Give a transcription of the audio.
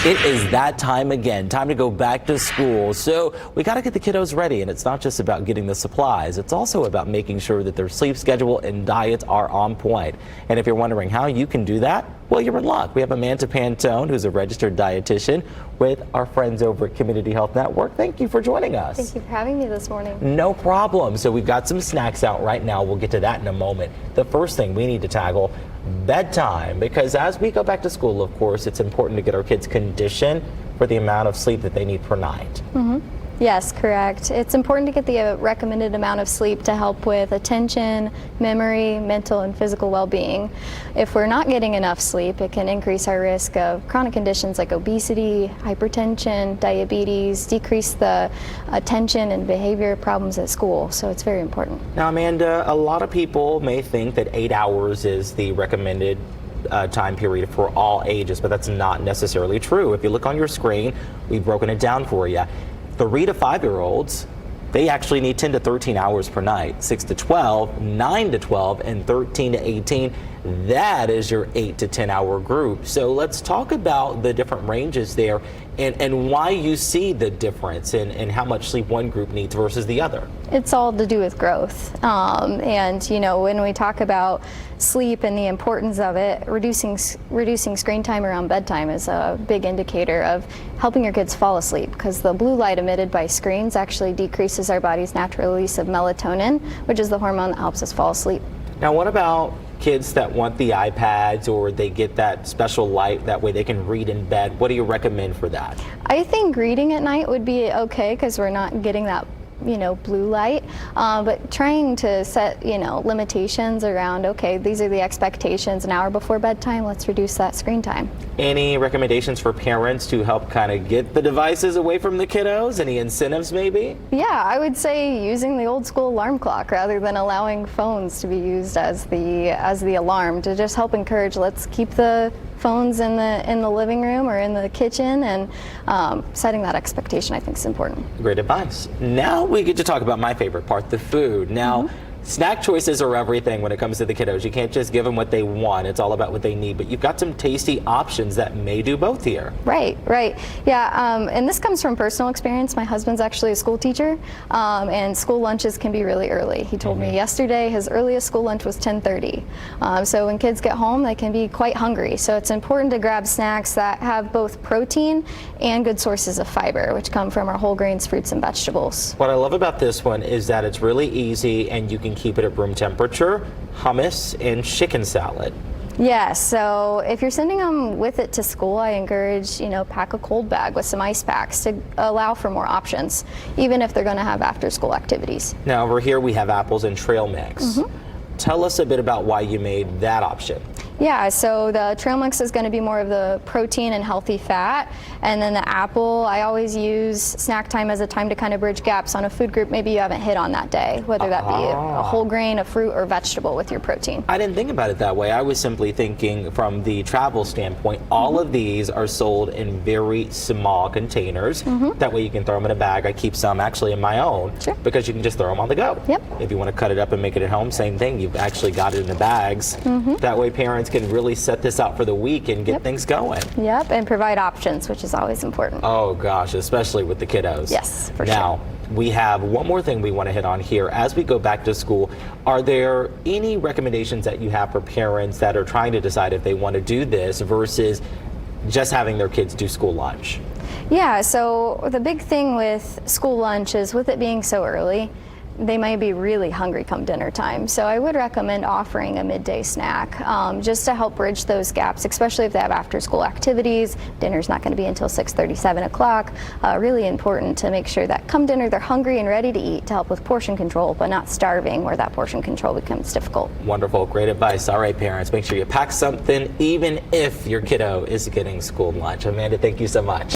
It is that time again, time to go back to school. So we got to get the kiddos ready, and it's not just about getting the supplies. It's also about making sure that their sleep schedule and diets are on point. And if you're wondering how you can do that, well, you're in luck. We have Amanda Pantone, who's a registered dietitian with our friends over at Community Health Network. Thank you for joining us. Thank you for having me this morning. No problem. So we've got some snacks out right now. We'll get to that in a moment. The first thing we need to tackle, bedtime, because as we go back to school, of course, it's important to get our kids conditioned for the amount of sleep that they need per night. Yes, correct. It's important to get the recommended amount of sleep to help with attention, memory, mental, and physical well-being. If we're not getting enough sleep, it can increase our risk of chronic conditions like obesity, hypertension, diabetes, decrease the attention and behavior problems at school. So it's very important. Now, Amanda, a lot of people may think that 8 hours is the recommended time period for all ages, but that's not necessarily true. If you look on your screen, we've broken it down for you. 3 to 5-year-olds, they actually need 10 to 13 hours per night. 6 to 12, 9 to 12, and 13 to 18. That is your 8 to 10 hour group. So let's talk about the different ranges there and why you see the difference in how much sleep one group needs versus the other. It's all to do with growth. And you know, when we talk about sleep and the importance of it, reducing screen time around bedtime is a big indicator of helping your kids fall asleep, because the blue light emitted by screens actually decreases our body's natural release of melatonin, which is the hormone that helps us fall asleep. Now, what about kids that want the iPads, or they get that special light that way they can read in bed? What do you recommend for that? I think reading at night would be okay, because we're not getting that blue light, but trying to set limitations around, okay, these are the expectations an hour before bedtime, let's reduce that screen time. Any recommendations for parents to help kind of get the devices away from the kiddos? Any incentives maybe? Yeah, I would say using the old school alarm clock rather than allowing phones to be used as the alarm, to just help encourage, let's keep the phones in the living room or in the kitchen, and setting that expectation, I think, is important. Great advice. Now we get to talk about my favorite part, the food. Now, snack choices are everything when it comes to the kiddos. You can't just give them what they want. It's all about what they need. But you've got some tasty options that may do both here. Right. Yeah, and this comes from personal experience. My husband's actually a school teacher, and school lunches can be really early. He told me yesterday his earliest school lunch was 10:30. So when kids get home, they can be quite hungry. So it's important to grab snacks that have both protein and good sources of fiber, which come from our whole grains, fruits, and vegetables. What I love about this one is that it's really easy and you can keep it at room temperature. Hummus and chicken salad. Yeah, so if you're sending them with it to school, I encourage, pack a cold bag with some ice packs to allow for more options, even if they're going to have after school activities. Now over here we have apples and trail mix. Tell us a bit about why you made that option. Yeah, so the trail mix is going to be more of the protein and healthy fat, and then the apple, I always use snack time as a time to kind of bridge gaps on a food group maybe you haven't hit on that day, whether that be a whole grain, a fruit, or vegetable with your protein. I didn't think about it that way. I was simply thinking from the travel standpoint, all of these are sold in very small containers. That way you can throw them in a bag. I keep some actually in my own, because you can just throw them on the go. If you want to cut it up and make it at home, same thing. You've actually got it in the bags. That way parents can really set this out for the week and get things going. And provide options, which is always important. Oh gosh, especially with the kiddos. Yes, for sure. Now, we have one more thing we want to hit on here. As we go back to school, are there any recommendations that you have for parents that are trying to decide if they want to do this versus just having their kids do school lunch? Yeah, so the big thing with school lunch is, with it being so early, they might be really hungry come dinner time. So I would recommend offering a midday snack, just to help bridge those gaps, especially if they have after school activities. Dinner's not going to be until 6:30, 7 o'clock. Really important to make sure that come dinner they're hungry and ready to eat, to help with portion control, but not starving where that portion control becomes difficult. Wonderful, great advice. All right, parents, make sure you pack something even if your kiddo is getting school lunch. Amanda, thank you so much.